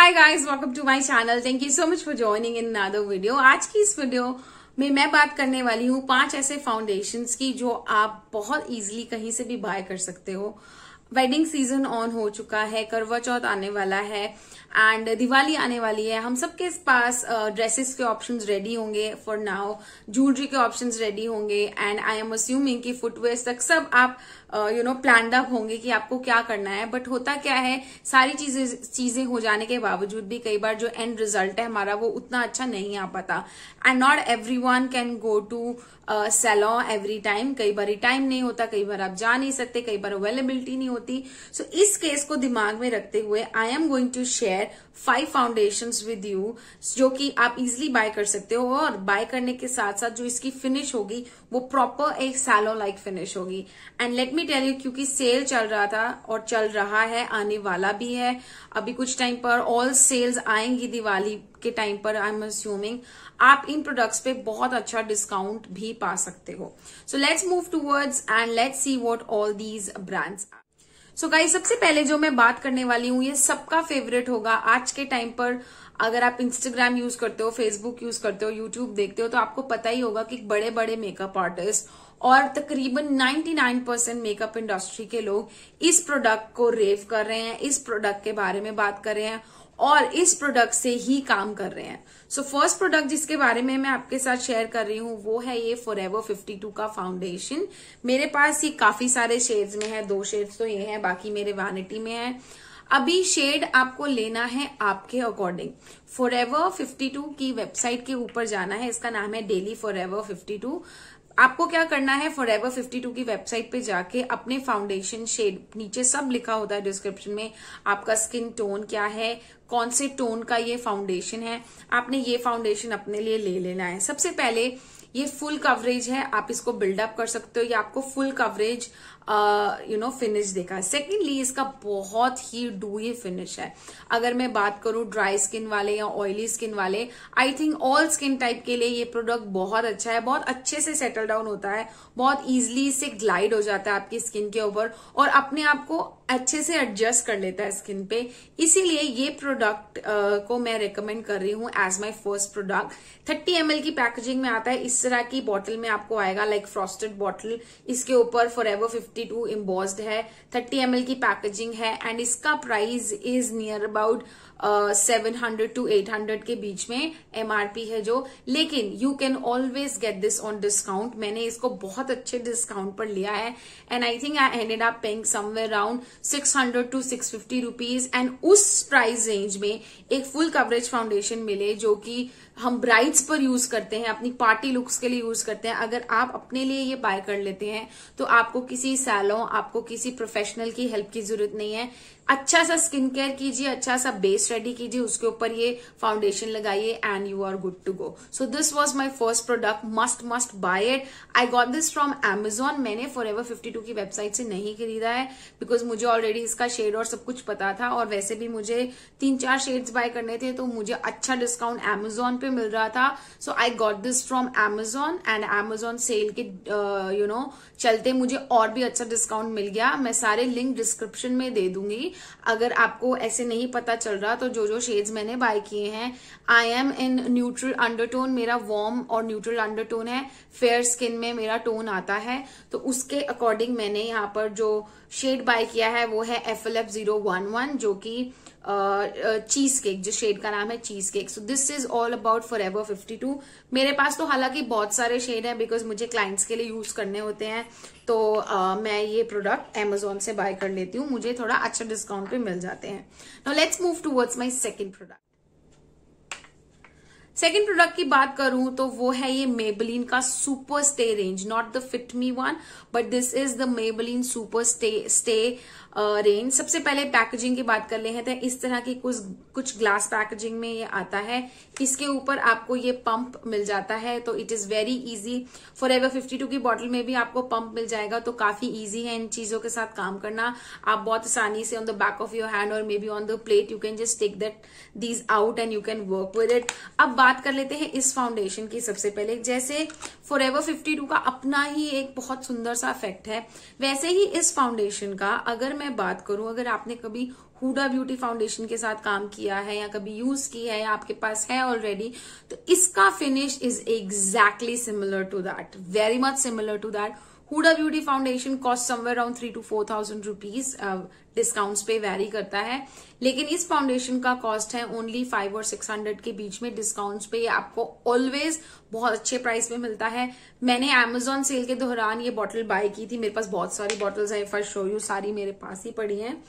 Hi guys, welcome to my channel. Thank you so much for joining in another video. आज की इस video में मैं बात करने वाली हूँ 5 ऐसे फाउंडेशंस की जो आप बहुत इजीली कहीं से भी बाय कर सकते हो। वेडिंग सीजन ऑन हो चुका है, करवा चौथ आने वाला है एंड दिवाली आने वाली है। हम सबके पास ड्रेसेस के ऑप्शंस रेडी होंगे फॉर नाउ, ज्वेलरी के ऑप्शंस रेडी होंगे एंड आई एम अस्यूमिंग कि फुटवेयर तक सब आप प्लान्ड अप होंगे कि आपको क्या करना है। बट होता क्या है, सारी चीजें हो जाने के बावजूद भी कई बार जो एंड रिजल्ट है हमारा वो उतना अच्छा नहीं आ पाता and not everyone can go to salon every time. कई बार टाइम नहीं होता, कई बार आप जा नहीं सकते, कई बार अवेलेबिलिटी नहीं होती। सो इस केस को दिमाग में रखते हुए I am going to share 5 foundations with you जो कि आप इजिली बाय कर सकते हो और बाय करने के साथ साथ जो इसकी फिनिश होगी वो प्रॉपर एक सैलून लाइक फिनिश होगी। And let me tell you, क्योंकि सेल चल रहा था और चल रहा है, आने वाला भी है। अभी कुछ टाइम पर ऑल सेल्स आएंगी दिवाली के टाइम पर। आई एम अस्यूमिंग आप इन प्रोडक्ट्स पे बहुत अच्छा डिस्काउंट भी पा सकते हो। So let's move towards and let's see what all these brands. So guys, सबसे पहले जो मैं बात करने वाली हूँ ये सबका फेवरेट होगा आज के टाइम पर। अगर आप इंस्टाग्राम यूज करते हो, फेसबुक यूज करते हो, यूट्यूब देखते हो तो आपको पता ही होगा कि बड़े बड़े मेकअप आर्टिस्ट और तकरीबन 99% मेकअप इंडस्ट्री के लोग इस प्रोडक्ट को रेव कर रहे हैं, इस प्रोडक्ट के बारे में बात कर रहे हैं और इस प्रोडक्ट से ही काम कर रहे हैं। सो फर्स्ट प्रोडक्ट जिसके बारे में मैं आपके साथ शेयर कर रही हूँ वो है ये फॉरएवर 52 का फाउंडेशन। मेरे पास ये काफी सारे शेड्स में है, 2 शेड्स तो ये हैं, बाकी मेरे वैनिटी में है। अभी शेड आपको लेना है आपके अकॉर्डिंग। फॉरएवर 52 की वेबसाइट के ऊपर जाना है, इसका नाम है डेली फॉरएवर 52। आपको क्या करना है, फॉरएवर 52 की वेबसाइट पे जाके अपने फाउंडेशन शेड, नीचे सब लिखा होता है डिस्क्रिप्शन में, आपका स्किन टोन क्या है, कौन से टोन का ये फाउंडेशन है, आपने ये फाउंडेशन अपने लिए ले लेना है। सबसे पहले ये फुल कवरेज है, आप इसको बिल्डअप कर सकते हो, ये आपको फुल कवरेज फिनिश देगा। सेकेंडली इसका बहुत ही डूई फिनिश है। अगर मैं बात करूं ड्राई स्किन वाले या ऑयली स्किन वाले, I think all skin type के लिए ये प्रोडक्ट बहुत अच्छा है। बहुत अच्छे से सेटल डाउन होता है, बहुत इजीली से ग्लाइड हो जाता है आपकी स्किन के ऊपर और अपने आप को अच्छे से एडजस्ट कर लेता है स्किन पे। इसीलिए ये प्रोडक्ट को मैं रिकमेंड कर रही हूँ as my first product. 30 ml की पैकेजिंग में आता है, इस तरह की बॉटल में आपको आएगा, लाइक फ्रॉस्टेड बॉटल। इसके ऊपर फॉरएवर 52 एम्बॉस्ड है, 30 ml की पैकेजिंग है एंड इसका price is near about 700 to 800 के बीच में एमआरपी है जो, लेकिन you can always get this on discount. मैंने इसको बहुत अच्छे डिस्काउंट पर लिया है and I think I ended up paying somewhere around 600 to 650 rupees. And उस प्राइस रेंज में एक फुल कवरेज फाउंडेशन मिले जो कि हम ब्राइड्स पर यूज करते हैं, अपनी पार्टी लुक्स के लिए यूज करते हैं। अगर आप अपने लिए ये बाय कर लेते हैं तो आपको किसी सैलून, आपको किसी प्रोफेशनल की हेल्प की जरूरत नहीं है। अच्छा सा स्किन केयर कीजिए, अच्छा सा बेस रेडी कीजिए, उसके ऊपर ये फाउंडेशन लगाइए and you are good to go. So this was my first product, must buy it. I got this from Amazon। मैंने फॉरएवर 52 की वेबसाइट से नहीं खरीदा है बिकॉज मुझे ऑलरेडी इसका शेड और सब कुछ पता था और वैसे भी मुझे 3-4 शेड्स बाय करने थे तो मुझे अच्छा डिस्काउंट Amazon पे मिल रहा था। So I got this from Amazon and Amazon sale के चलते मुझे और भी अच्छा डिस्काउंट मिल गया। मैं सारे लिंक डिस्क्रिप्शन में दे दूंगी। अगर आपको ऐसे नहीं पता चल रहा तो जो शेड्स मैंने बाय किए हैं, I am in neutral undertone, मेरा वार्म और न्यूट्रल अंडरटोन है। फेयर स्किन में मेरा टोन आता है तो उसके अकॉर्डिंग मैंने यहाँ पर जो शेड बाय किया है वो है FLF 011 जो कि चीज केक, जो शेड का नाम है cheese cake. So this is all about forever 52। मेरे पास तो हालांकि बहुत सारे शेड है बिकॉज मुझे क्लाइंट्स के लिए यूज करने होते हैं तो मैं ये प्रोडक्ट Amazon से बाय कर लेती हूँ, मुझे थोड़ा अच्छा डिस्काउंट पे मिल जाते हैं। Now let's move towards my second product. Second product की बात करूं तो वो है ये मेबेलिन का super stay range, not the fit me one but this is the Maybelline super stay range. सबसे पहले पैकेजिंग की बात कर लेते हैं। इस तरह की कुछ ग्लास पैकेजिंग में ये आता है। इसके ऊपर आपको ये पंप मिल जाता है तो it is very easy. Forever 52 की बॉटल में भी आपको पंप मिल जाएगा तो काफी इजी है इन चीजों के साथ काम करना। आप बहुत आसानी से on the back of your hand और maybe on the plate you can just take that these out and you can work with it. अब बात कर लेते हैं इस फाउंडेशन की। सबसे पहले जैसे फॉरएवर 52 का अपना ही एक बहुत सुंदर सा इफेक्ट है, वैसे ही इस फाउंडेशन का अगर मैं बात करूं, अगर आपने कभी हुडा ब्यूटी फाउंडेशन के साथ काम किया है या कभी यूज की है या आपके पास है ऑलरेडी, तो इसका finish is exactly similar to that, very much similar to that. Huda beauty foundation cost somewhere around 3 to 4,000 rupees, discounts पे वैरी करता है, लेकिन इस फाउंडेशन का कॉस्ट है ओनली 500 और 600 के बीच में। डिस्काउंट्स पे आपको ऑलवेज बहुत अच्छे प्राइस पे मिलता है। मैंने Amazon सेल के दौरान ये बॉटल बाय की थी, मेरे पास बहुत सारी बॉटल्स है, फर्स्ट शो यू, सारी मेरे पास ही पड़ी हैं।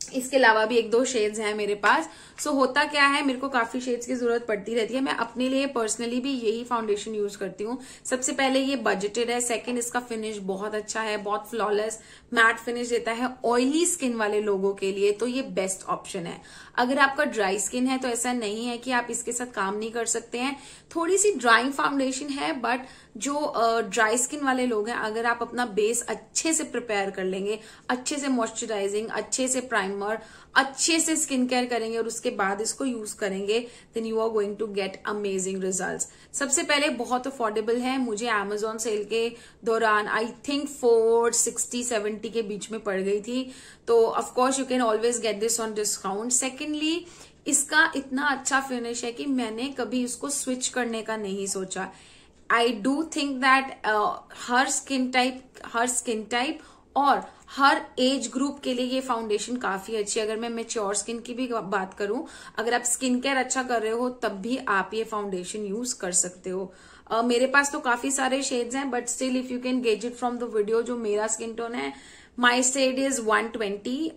इसके अलावा भी 1-2 शेड्स हैं मेरे पास। सो होता क्या है, मेरे को काफी शेड्स की जरूरत पड़ती रहती है। मैं अपने लिए पर्सनली भी यही फाउंडेशन यूज करती हूँ। सबसे पहले ये बजटेड है, सेकंड इसका फिनिश बहुत अच्छा है, बहुत फ्लॉलेस मैट फिनिश देता है। ऑयली स्किन वाले लोगों के लिए तो ये बेस्ट ऑप्शन है। अगर आपका ड्राई स्किन है तो ऐसा नहीं है कि आप इसके साथ काम नहीं कर सकते हैं। थोड़ी सी ड्राइंग फाउंडेशन है, बट जो ड्राई स्किन वाले लोग हैं, अगर आप अपना बेस अच्छे से प्रिपेयर कर लेंगे, अच्छे से मॉइस्चराइजिंग, अच्छे से प्राइमर, अच्छे से स्किन केयर करेंगे और उसके बाद इसको यूज करेंगे, then you are going to get amazing results. सबसे पहले बहुत अफोर्डेबल है, मुझे Amazon सेल के दौरान आई थिंक 460-70 के बीच में पड़ गई थी। तो of course you can always get this on discount. Secondly इसका इतना अच्छा फिनिश है कि मैंने कभी इसको स्विच करने का नहीं सोचा। I do think that her skin type और हर एज ग्रुप के लिए ये फाउंडेशन काफी अच्छी है। अगर मैं मेच्योर स्किन की भी बात करूं, अगर आप स्किन केयर अच्छा कर रहे हो तब भी आप ये फाउंडेशन यूज कर सकते हो। मेरे पास तो काफी सारे शेड्स हैं, but still if you can gauge it from the video, जो मेरा स्किन टोन है, my shade is 120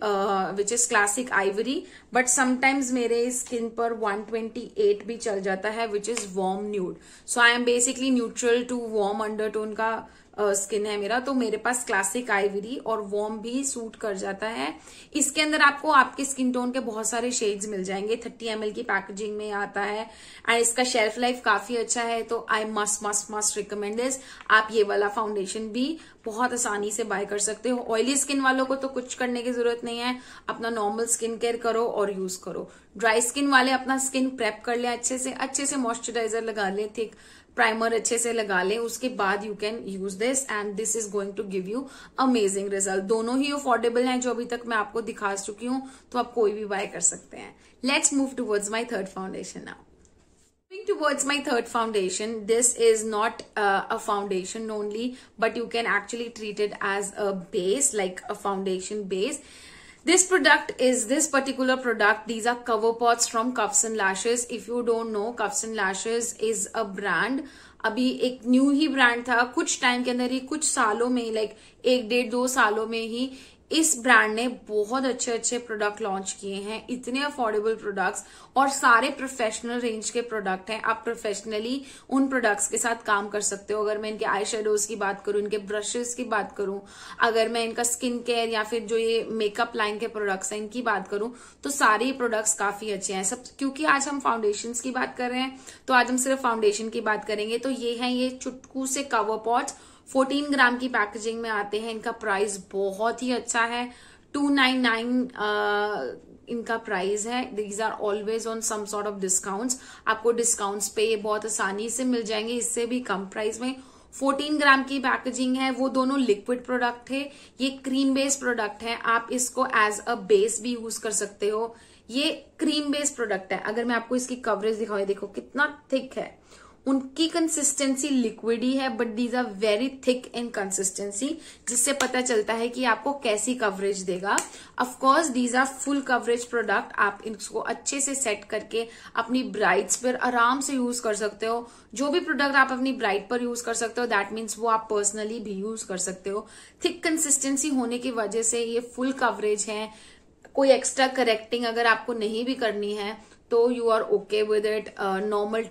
which is classic ivory, but sometimes मेरे स्किन पर 128 भी चल जाता है, which is warm nude. So I am basically neutral to warm undertone का स्किन है मेरा, तो मेरे पास क्लासिक आइवरी और वार्म भी सूट कर जाता है। इसके अंदर आपको आपके स्किन टोन के बहुत सारे शेड्स मिल जाएंगे। 30 ml की पैकेजिंग में आता है एंड इसका शेल्फ लाइफ काफी अच्छा है, तो आई मस्ट रिकमेंड दिस। आप ये वाला फाउंडेशन भी बहुत आसानी से बाय कर सकते हो। ऑयली स्किन वालों को तो कुछ करने की जरूरत नहीं है, अपना नॉर्मल स्किन केयर करो और यूज करो। ड्राई स्किन वाले अपना स्किन प्रेप कर ले, अच्छे से मॉइस्चराइजर लगा ले, थिक प्राइमर अच्छे से लगा लें, उसके बाद you can use this and this is going to give you amazing result. दोनों ही अफोर्डेबल हैं जो अभी तक मैं आपको दिखा चुकी हूं, तो आप कोई भी बाय कर सकते हैं। Let's move towards my third foundation now. Moving towards my third foundation, this is not a foundation only, but you can actually treat it as a base, like a foundation base. This particular product, these are cover pots from Cuffs and Lashes. If you don't know, Cuffs and Lashes is a brand. अभी एक new ही brand था, कुछ time के अंदर ही, कुछ सालों में ही, like 1-1.5-2 सालों में ही इस ब्रांड ने बहुत अच्छे प्रोडक्ट लॉन्च किए हैं। इतने अफोर्डेबल प्रोडक्ट्स और सारे प्रोफेशनल रेंज के प्रोडक्ट हैं। आप प्रोफेशनली उन प्रोडक्ट्स के साथ काम कर सकते हो। अगर मैं इनके आई शेडोज की बात करूं, इनके ब्रशेस की बात करूं, अगर मैं इनका स्किन केयर या फिर जो ये मेकअप लाइन के प्रोडक्ट्स हैं इनकी बात करूं, तो सारे प्रोडक्ट्स काफी अच्छे हैं सब। क्योंकि आज हम फाउंडेशंस की बात कर रहे हैं, तो आज हम सिर्फ फाउंडेशन की बात करेंगे। तो ये है ये चुटकू से कवर पॉट्स, 14 ग्राम की पैकेजिंग में आते हैं। इनका प्राइस बहुत ही अच्छा है, 299 इनका प्राइस है। These are always on some sort of discounts. आपको डिस्काउंट्स पे ये बहुत आसानी से मिल जाएंगे, इससे भी कम प्राइस में। 14 ग्राम की पैकेजिंग है। वो दोनों लिक्विड प्रोडक्ट है, ये क्रीम बेस्ड प्रोडक्ट है। आप इसको एज अ बेस भी यूज कर सकते हो। ये क्रीम बेस्ड प्रोडक्ट है। अगर मैं आपको इसकी कवरेज दिखाऊं, देखो कितना थिक है। उनकी कंसिस्टेंसी लिक्विड ही है, but these are very thick in consistency, जिससे पता चलता है कि आपको कैसी कवरेज देगा। Of course these are full coverage product. आप इसको अच्छे से सेट करके अपनी ब्राइड्स पर आराम से यूज कर सकते हो। जो भी प्रोडक्ट आप अपनी ब्राइड पर यूज कर सकते हो, दैट मीन्स वो आप पर्सनली भी यूज कर सकते हो। थिक कंसिस्टेंसी होने की वजह से ये फुल कवरेज है। कोई एक्स्ट्रा करेक्टिंग अगर आपको नहीं भी करनी है तो you are okay with it. Normal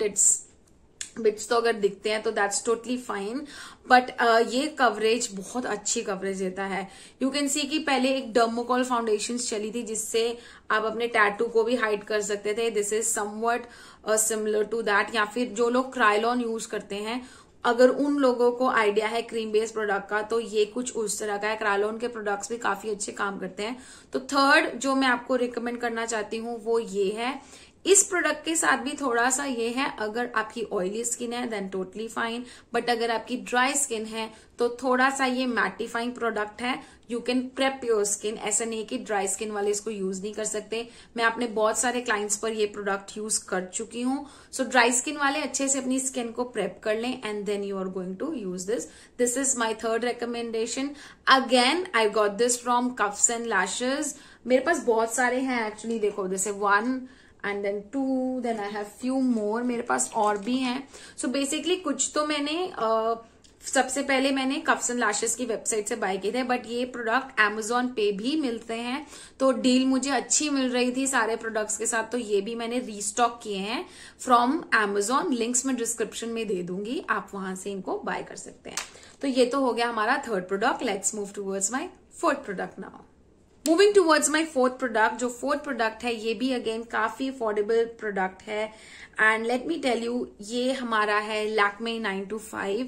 bits तो अगर दिखते हैं तो दैट्स टोटली फाइन, बट ये कवरेज बहुत अच्छी कवरेज देता है। यू कैन सी कि पहले एक डर्मोकॉल फाउंडेशन चली थी जिससे आप अपने टैटू को भी हाइड कर सकते थे। This is somewhat similar to that. या फिर जो लोग क्रायलॉन यूज करते हैं, अगर उन लोगों को आइडिया है क्रीम बेस्ड प्रोडक्ट का, तो ये कुछ उस तरह का है। क्रायलॉन के प्रोडक्ट्स भी काफी अच्छे काम करते हैं। तो थर्ड जो मैं आपको रिकमेंड करना चाहती हूँ वो ये है। इस प्रोडक्ट के साथ भी थोड़ा सा ये है, अगर आपकी ऑयली स्किन है देन टोटली फाइन, बट अगर आपकी ड्राई स्किन है तो थोड़ा सा ये मैटिफाइंग प्रोडक्ट है। You can prep your skin, ऐसा नहीं कि ड्राई स्किन वाले इसको यूज नहीं कर सकते। मैं अपने बहुत सारे क्लाइंट्स पर ये प्रोडक्ट यूज कर चुकी हूँ। सो ड्राई स्किन वाले अच्छे से अपनी स्किन को प्रेप कर लें and then you are going to use this. This is my third recommendation. Again I got this from Cuffs and Lashes. मेरे पास बहुत सारे हैं एक्चुअली, देखो जैसे 1 and then 2, then I have few more, मेरे पास और भी हैं। सो बेसिकली कुछ तो मैंने सबसे पहले मैंने कफ्स एंड लैशेस की वेबसाइट से बाय किए थे, बट ये प्रोडक्ट Amazon पे भी मिलते हैं, तो डील मुझे अच्छी मिल रही थी सारे प्रोडक्ट्स के साथ, तो ये भी मैंने रीस्टॉक किए हैं फ्रॉम Amazon। लिंक्स मैं डिस्क्रिप्शन में दे दूंगी, आप वहां से इनको बाय कर सकते हैं। तो ये तो हो गया हमारा third product. Let's move towards my fourth product now. Moving towards my fourth product, जो फोर्थ प्रोडक्ट है ये भी अगेन काफी अफोर्डेबल प्रोडक्ट है and let me tell you, ये हमारा है लैक्मे 925।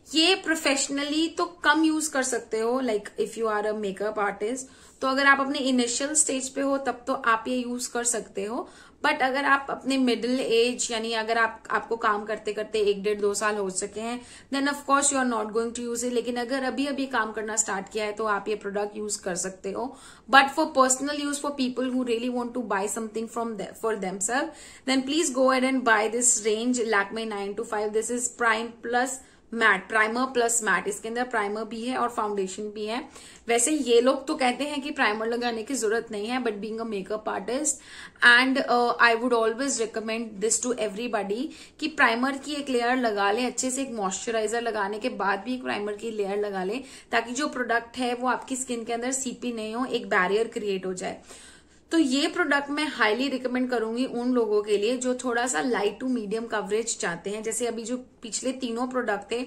ये प्रोफेशनली तो कम यूज कर सकते हो, like if you are a makeup artist, तो अगर आप अपने इनिशियल स्टेज पे हो तब तो आप ये यूज कर सकते हो, बट अगर आप अपने मिडिल एज यानी अगर आपको काम करते करते 1-1.5-2 साल हो सके हैं then of course you are not going to use it. लेकिन अगर अभी अभी काम करना स्टार्ट किया है तो आप ये प्रोडक्ट यूज कर सकते हो, but for personal use, for people who really want to buy something from for themself, then please go ahead and buy this range Lakme 925। This is prime plus matte, primer plus matte. इसके अंदर primer भी है और foundation भी है। वैसे ये लोग तो कहते हैं कि प्राइमर लगाने की जरूरत नहीं है, but being a makeup artist and I would always recommend this to everybody कि प्राइमर की एक लेयर लगा ले अच्छे से, एक मॉइस्चराइजर लगाने के बाद भी एक प्राइमर की लेयर लगा ले, ताकि जो प्रोडक्ट है वो आपकी स्किन के अंदर सीपी नहीं हो, एक बैरियर क्रिएट हो जाए। तो ये प्रोडक्ट मैं हाईली रिकमेंड करूंगी उन लोगों के लिए जो थोड़ा सा लाइट टू मीडियम कवरेज चाहते हैं। जैसे अभी जो पिछले तीनों प्रोडक्ट थे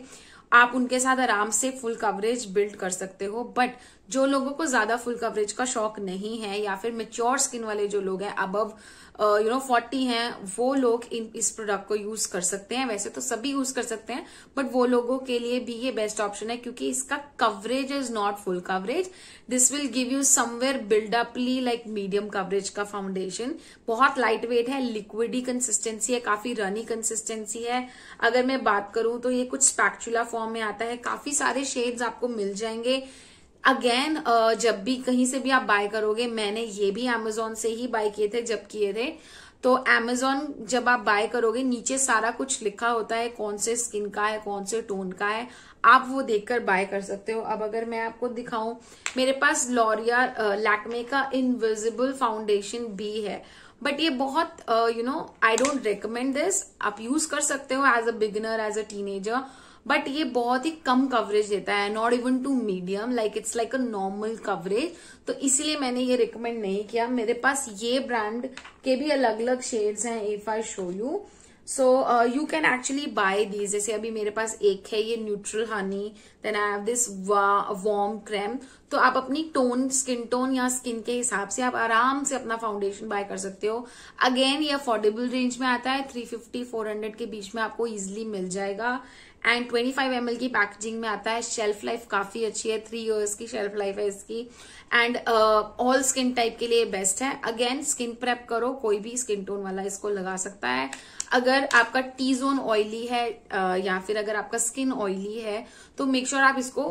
आप उनके साथ आराम से फुल कवरेज बिल्ड कर सकते हो, बट जो लोगों को ज्यादा फुल कवरेज का शौक नहीं है या फिर मेच्योर स्किन वाले जो लोग हैं अबव 40 हैं, वो लोग इस प्रोडक्ट को यूज कर सकते हैं। वैसे तो सभी यूज कर सकते हैं, बट वो लोगों के लिए भी ये बेस्ट ऑप्शन है क्योंकि इसका coverage is not full coverage. This will give you somewhere buildable like medium coverage का फाउंडेशन। बहुत लाइट वेट है, लिक्विडी कंसिस्टेंसी है, काफी रनी कंसिस्टेंसी है। अगर मैं बात करूं तो ये कुछ स्पैक्चुला फॉर्म में आता है, काफी सारे शेड्स आपको मिल जाएंगे। अगेन जब भी कहीं से भी आप बाय करोगे, मैंने ये भी Amazon से ही बाय किए थे जब किए थे, तो Amazon जब आप बाय करोगे नीचे सारा कुछ लिखा होता है कौन से स्किन का है, कौन से टोन का है, आप वो देखकर बाय कर सकते हो। अब अगर मैं आपको दिखाऊं, मेरे पास लॉरियल लैक्मे का इनविजिबल फाउंडेशन भी है, बट ये बहुत आई डोंट रिकमेंड दिस। आप यूज कर सकते हो as a beginner, as a teenager, but ये बहुत ही कम कवरेज देता है, not even to medium, like it's like a normal coverage. तो इसलिए मैंने ये रिकमेंड नहीं किया। मेरे पास ये ब्रांड के भी अलग अलग शेड्स हैं, if I show you, so you can actually buy these. जैसे अभी मेरे पास एक है ये neutral honey, then I have this warm creme. तो आप अपनी टोन, स्किन टोन या स्किन के हिसाब से आप आराम से अपना फाउंडेशन बाय कर सकते हो। अगेन ये अफोर्डेबल रेंज में आता है, 350-400 के बीच में आपको इजिली मिल जाएगा एंड 25 ml की पैकेजिंग में आता है। शेल्फ लाइफ काफी अच्छी है, 3 years की शेल्फ लाइफ है इसकी एंड ऑल स्किन टाइप के लिए बेस्ट है। अगेन स्किन प्रेप करो, कोई भी स्किन टोन वाला इसको लगा सकता है। अगर आपका टी जोन ऑयली है या फिर अगर आपका स्किन ऑयली है तो मेक श्योर आप इसको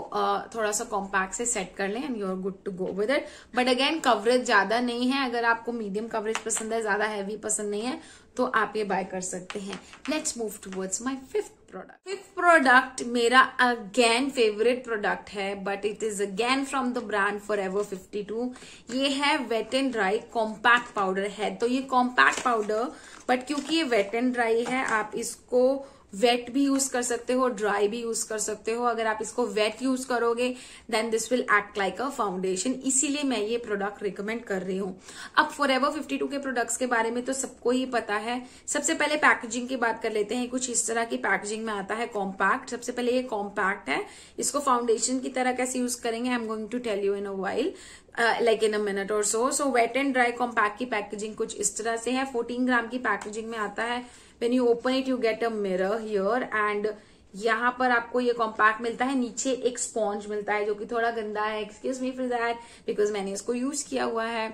थोड़ा सा कॉम्पैक्ट से सेट कर लें and you are good to go with it. But again coverage ज्यादा नहीं है, अगर आपको मीडियम कवरेज पसंद है, ज्यादा हैवी पसंद नहीं है, तो आप ये बाय कर सकते हैं। Let's move towards my fifth product. Fifth product मेरा अगेन फेवरेट प्रोडक्ट है, but it is again from the brand Forever 52। ये है wet and dry compact powder है। तो ये कॉम्पैक्ट पाउडर, बट क्योंकि ये वेट एंड ड्राई है, आप इसको वेट भी यूज कर सकते हो, ड्राई भी यूज कर सकते हो। अगर आप इसको वेट यूज करोगे then this will act like a foundation, इसीलिए मैं ये प्रोडक्ट रिकमेंड कर रही हूँ। अब फॉरएवर 52 के प्रोडक्ट्स के बारे में तो सबको ही पता है। सबसे पहले पैकेजिंग की बात कर लेते हैं। कुछ इस तरह की पैकेजिंग में आता है कॉम्पैक्ट। सबसे पहले ये कॉम्पैक्ट है, इसको फाउंडेशन की तरह कैसे यूज करेंगे I am going to tell you in a while, like in a minute और so. So wet and dry compact की पैकेजिंग कुछ इस तरह से है। 14 ग्राम की पैकेजिंग में आता है। When you open it, you get a mirror here and यहाँ पर आपको ये कॉम्पैक्ट मिलता है, नीचे एक स्पॉन्ज मिलता है जो कि थोड़ा गंदा है, excuse me for that because मैंने इसको यूज किया हुआ है।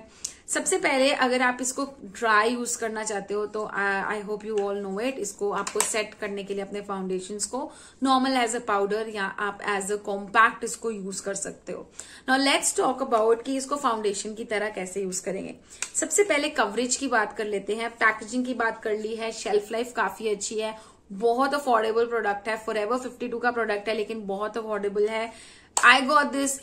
सबसे पहले अगर आप इसको ड्राई यूज करना चाहते हो तो I hope you all know it, इसको आपको सेट करने के लिए अपने फाउंडेशंस को नॉर्मल एज अ पाउडर या आप एज अ कॉम्पैक्ट इसको यूज कर सकते हो। नाउ लेट्स टॉक अबाउट कि इसको फाउंडेशन की तरह कैसे यूज करेंगे। सबसे पहले कवरेज की बात कर लेते हैं, पैकेजिंग की बात कर ली है, शेल्फ लाइफ काफी अच्छी है, बहुत अफोर्डेबल प्रोडक्ट है, फॉरएवर 52 का प्रोडक्ट है लेकिन बहुत अफोर्डेबल है। I got this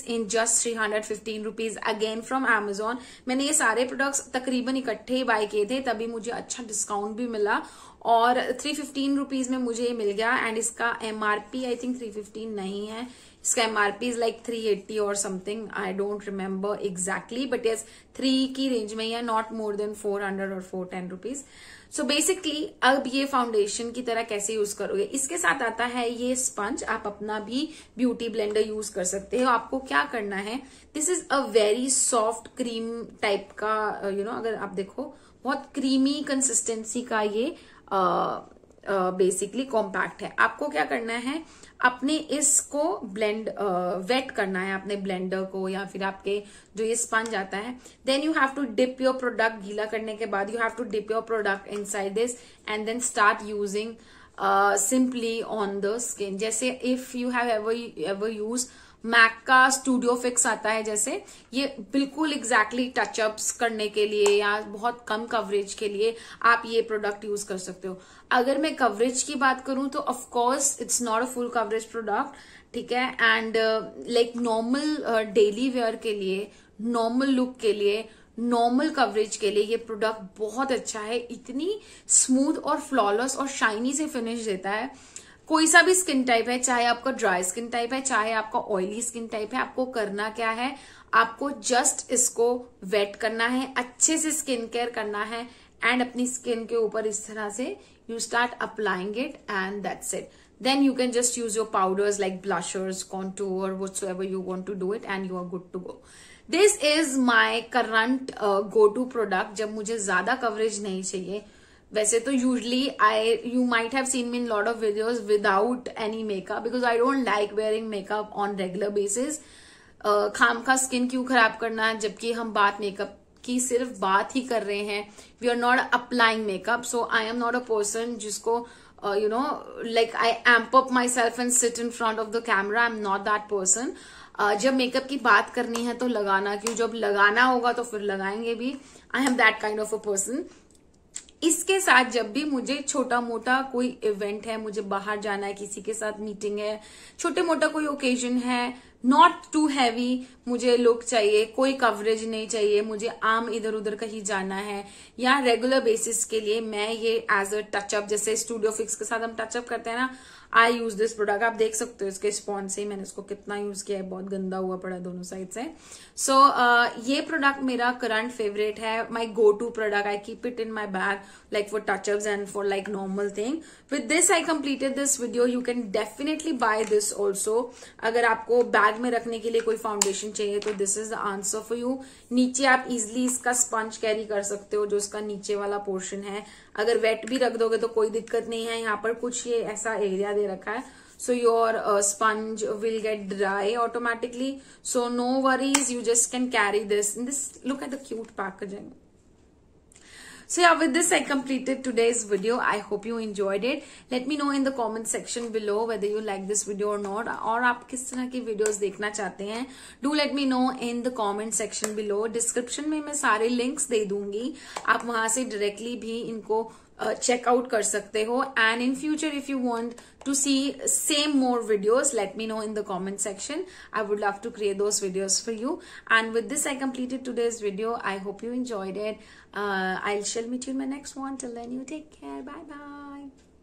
in just 315 rupees again from Amazon। मैंने ये सारे प्रोडक्ट्स तकरीबन इकट्ठे ही बाय किए थे, तभी मुझे अच्छा डिस्काउंट भी मिला और 315 रुपीज में मुझे ये मिल गया। एंड इसका एमआरपी आई थिंक 315 नहीं है, इसका एमआरपी इज लाइक 380 और something, I don't remember exactly, but yes 3 की रेंज में ही है, नॉट मोर देन 400 और 410 रुपीज। सो बेसिकली अब ये फाउंडेशन की तरह कैसे यूज करोगे, इसके साथ आता है ये स्पंज। आप अपना भी ब्यूटी ब्लेंडर यूज कर सकते हो। आपको क्या करना है, this is a very soft cream type का, अगर आप देखो बहुत क्रीमी कंसिस्टेंसी का ये बेसिकली कॉम्पैक्ट है। आपको क्या करना है, अपने इसको ब्लेंड वेट करना है अपने ब्लेंडर को या फिर आपके जो ये स्पंज आता है। Then you have to dip your product, गीला करने के बाद you have to dip your product inside this and then start using simply on the skin. जैसे if you have ever use MAC का स्टूडियो फिक्स आता है, जैसे ये बिल्कुल एग्जैक्टली टचअप्स करने के लिए या बहुत कम कवरेज के लिए आप ये प्रोडक्ट यूज कर सकते हो। अगर मैं कवरेज की बात करूं तो of course it's not a full coverage product, ठीक है। And like normal daily wear के लिए, नॉर्मल लुक के लिए, नॉर्मल कवरेज के लिए ये प्रोडक्ट बहुत अच्छा है। इतनी स्मूथ और फ्लॉलेस और शाइनी से फिनिश देता है। कोई सा भी स्किन टाइप है, चाहे आपका ड्राई स्किन टाइप है, चाहे आपका ऑयली स्किन टाइप है, आपको करना क्या है, आपको जस्ट इसको वेट करना है, अच्छे से स्किन केयर करना है एंड अपनी स्किन के ऊपर इस तरह से you start applying it and that's it. Then you can just use your powders like blushers, contour, whatsoever you want to do it and you are good to go. This is my current go-to product जब मुझे ज्यादा coverage नहीं चाहिए। वैसे तो usually you might have seen me in lot of videos without any makeup because I don't like wearing makeup on regular basis। खामखा skin क्यों खराब करना, जबकि हम बात मेकअप की सिर्फ बात ही कर रहे हैं। We are not applying makeup, so I am not a person जिसको like I amp up myself and sit in front of the camera। I'm not that person। जब मेकअप की बात करनी है तो लगाना क्यों, जब लगाना होगा तो फिर लगाएंगे भी। I am that kind of a person। इसके साथ जब भी मुझे छोटा मोटा कोई इवेंट है, मुझे बाहर जाना है, किसी के साथ मीटिंग है, छोटे मोटा कोई ओकेजन है, नॉट टू हैवी मुझे लुक चाहिए, कोई कवरेज नहीं चाहिए, मुझे आम इधर उधर कहीं जाना है या रेगुलर बेसिस के लिए मैं ये एज अ टचअप, जैसे स्टूडियो फिक्स के साथ हम टचअप करते हैं ना, आई यूज दिस प्रोडक्ट। आप देख सकते हो इसके स्पॉन्ज से मैंने इसको कितना यूज किया है, बहुत गंदा हुआ पड़ा दोनों साइड से। सो ये प्रोडक्ट मेरा करंट फेवरेट है, my go to product. I keep it in my bag like for touch-ups and for like normal thing। With this I completed this video। You can definitely buy this also। अगर आपको bag में रखने के लिए कोई foundation चाहिए तो this is the answer for you। नीचे आप इजिली इसका स्पंज कैरी कर सकते हो, जो इसका नीचे वाला पोर्शन है। अगर वेट भी रख दोगे तो कोई दिक्कत नहीं है। यहाँ पर कुछ ये ऐसा एरिया दे रखा है, so your sponge will get dry automatically, so no worries, you just can carry this। And this, look at the cute packaging। So yeah, with this I completed today's video। I hope you enjoyed it। Let me know in the comment section below whether you like this video or not, और आप किस तरह की videos देखना चाहते हैं। Do let me know in the comment section below। Description में मैं सारे links दे दूंगी, आप वहां से directly भी इनको check out कर सकते हो। And in future if you want to see same more videos, let me know in the comment section। I would love to create those videos for you। And with this I completed today's video। I hope you enjoyed it। I shall meet you in my next one। Till then you take care। Bye bye।